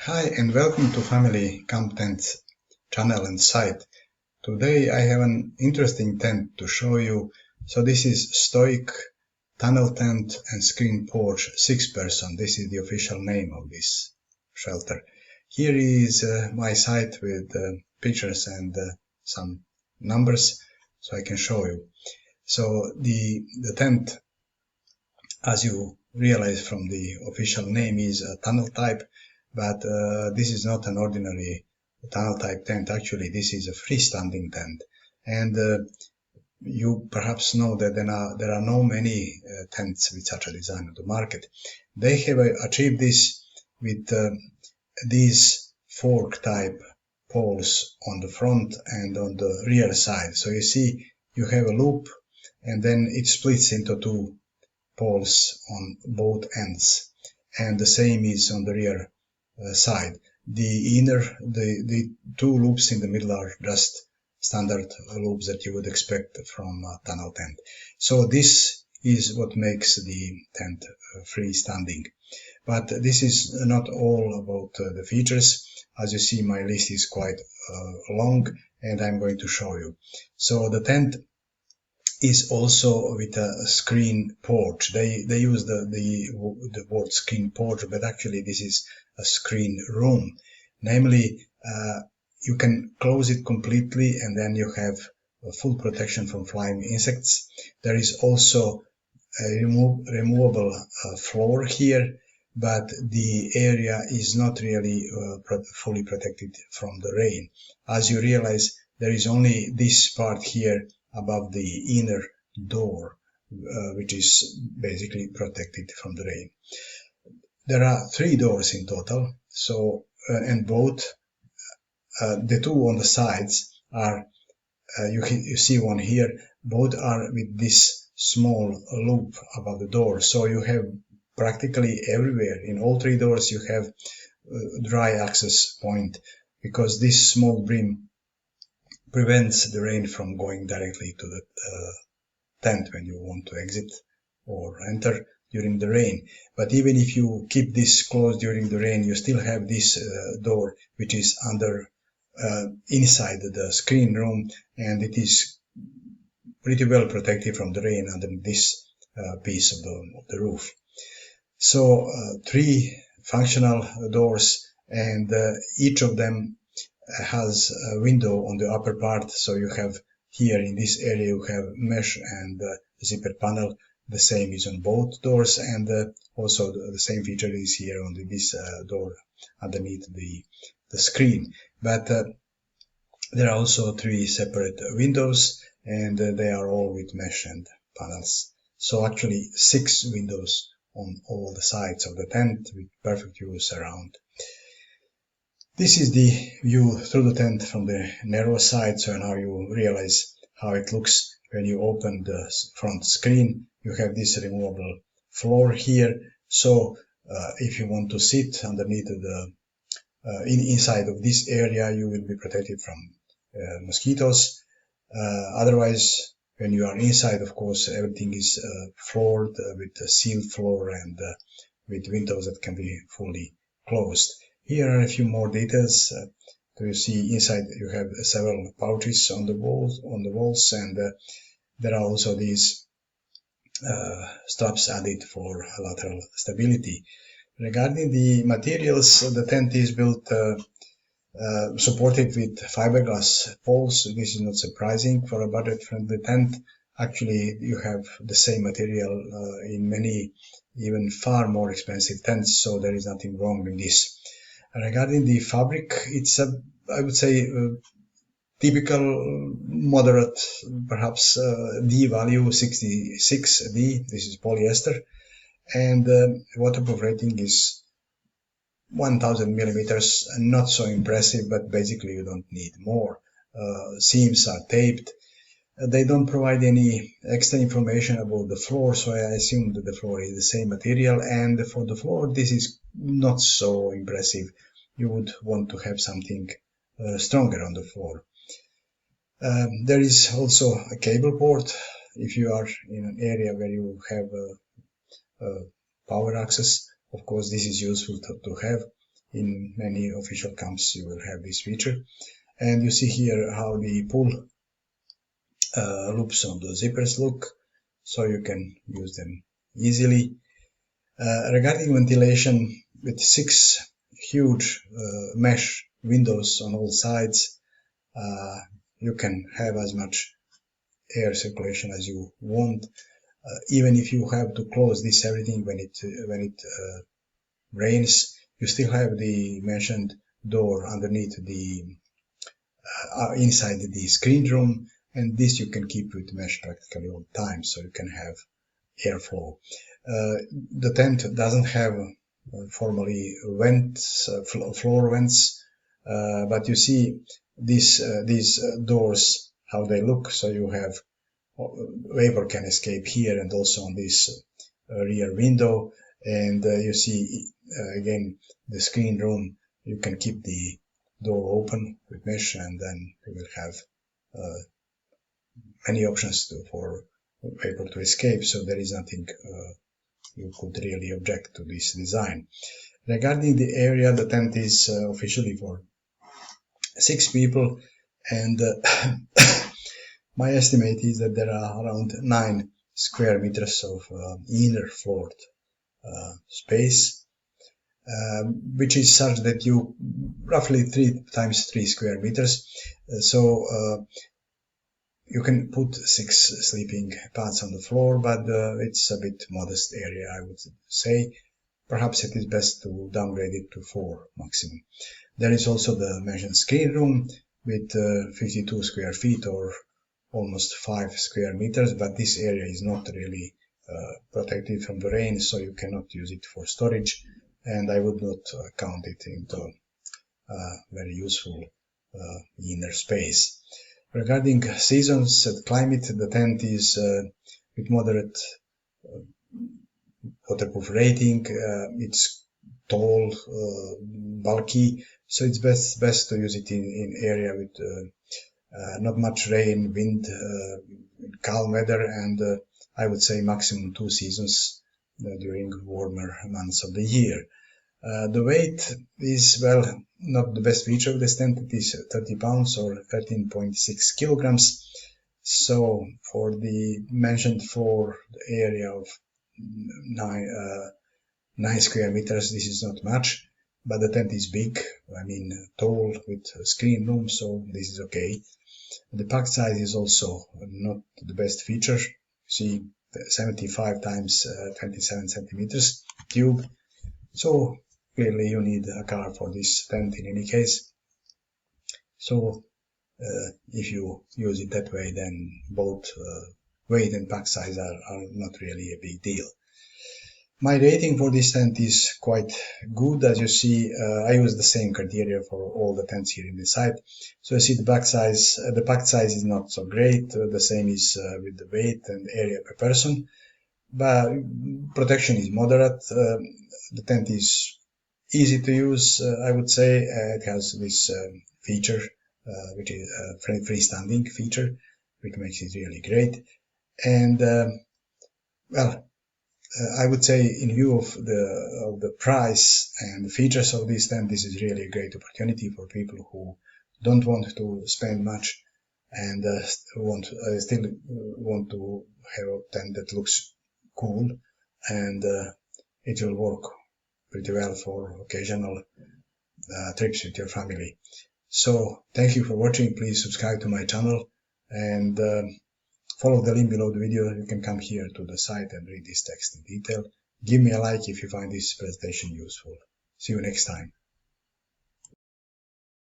Hi and welcome to Family Camp Tents channel and site. Today I have an interesting tent to show you. So this is Stoic tunnel tent and screen porch 6-person. This is the official name of this shelter. Here is my site with pictures and some numbers so I can show you. So the tent, as you realize from the official name, is a tunnel type, but this is not an ordinary tunnel type tent. Actually, this is a freestanding tent, and you perhaps know that there are no many tents with such a design on the market. They have achieved this with these fork type poles on the front and on the rear side. So you see you have a loop and then it splits into two poles on both ends, and the same is on the rear side. The two loops in the middle are just standard loops that you would expect from a tunnel tent. So this is what makes the tent freestanding. But this is not all about the features. As you see, my list is quite long, and I'm going to show you. So the tent is also with a screen porch. They use the word screen porch, but actually this is a screen room. Namely, you can close it completely and then you have full protection from flying insects. There is also a removable floor here, but the area is not really fully protected from the rain. As you realize, there is only this part here above the inner door, which is basically protected from the rain. There are 3 doors in total, so and both the two on the sides are you see one here. Both are with this small loop above the door, so you have practically everywhere in all 3 doors you have dry access point, because this small brim prevents the rain from going directly to the tent when you want to exit or enter during the rain. But even if you keep this closed during the rain, you still have this door which is under inside the screen room, and it is pretty well protected from the rain under this piece of the roof. So 3 functional doors, and each of them has a window on the upper part. So you have here in this area you have mesh and zipper panel. The same is on both doors, and also the same feature is here on this door underneath the screen. But there are also 3 separate windows, and they are all with mesh and panels. So actually 6 windows on all the sides of the tent with perfect views around. This is the view through the tent from the narrow side, so now you realize how it looks when you open the front screen. You have this removable floor here, so if you want to sit underneath the inside of this area, you will be protected from mosquitoes. Otherwise, when you are inside, of course, everything is floored with a sealed floor and with windows that can be fully closed. Here are a few more details. So you see inside you have several pouches on the walls, and there are also these straps added for lateral stability. Regarding the materials, the tent is built supported with fiberglass poles. This is not surprising for a budget-friendly tent. Actually, you have the same material in many, even far more expensive tents, so there is nothing wrong with this. Regarding the fabric, it's I would say typical moderate, perhaps D value 66D. This is polyester, and waterproof rating is 1000 millimeters. Not so impressive, but basically you don't need more. Seams are taped. They don't provide any extra information about the floor, so I assume that the floor is the same material, and for the floor this is not so impressive. You would want to have something stronger on the floor. There is also a cable port if you are in an area where you have power access. Of course, this is useful to have. In many official camps you will have this feature. And you see here how the pull loops on the zippers look, so you can use them easily. Regarding ventilation, with 6 huge mesh windows on all sides, you can have as much air circulation as you want. Even if you have to close this everything when it rains, you still have the mentioned door underneath the inside the screen room, and this you can keep with mesh practically all the time, so you can have airflow. The tent doesn't have formally vents, floor vents, but you see these doors, how they look. So you have vapor can escape here and also on this rear window, and you see again the screen room. You can keep the door open with mesh, and then you will have many options for vapor to escape. So there is nothing you could really object to this design. Regarding the area, the tent is officially for 6 people, and my estimate is that there are around 9 square meters of inner floored space, which is such that you roughly 3 times 3 square meters. So you can put 6 sleeping pads on the floor, but it's a bit modest area, I would say. Perhaps it is best to downgrade it to 4 maximum. There is also the mentioned screen room with 52 square feet or almost 5 square meters, but this area is not really protected from the rain, so you cannot use it for storage, and I would not count it into very useful inner space. Regarding seasons and climate, the tent is with moderate waterproof rating. It's tall, bulky, so it's best to use it in area with not much rain, wind, calm weather, and I would say maximum 2 seasons during warmer months of the year. The weight is, well, not the best feature of this tent. It is 30 pounds or 13.6 kilograms. So for the mentioned floor area of 9 square meters, this is not much, but the tent is big, I mean tall with a screen room, so this is okay. The pack size is also not the best feature. See, 75 times 27 centimeters tube. So clearly you need a car for this tent in any case. So if you use it that way, then both weight and pack size are not really a big deal. My rating for this tent is quite good. As you see, I use the same criteria for all the tents here in the site. So you see the pack size is not so great. The same is with the weight and area per person, but protection is moderate. The tent is easy to use, I would say. It has this feature, which is a freestanding feature, which makes it really great. And well, I would say in view of the price and the features of this tent, this is really a great opportunity for people who don't want to spend much and still want to have a tent that looks cool, and it will work pretty well for occasional trips with your family. So thank you for watching. Please subscribe to my channel and follow the link below the video. You can come here to the site and read this text in detail. Give me a like if you find this presentation useful. See you next time.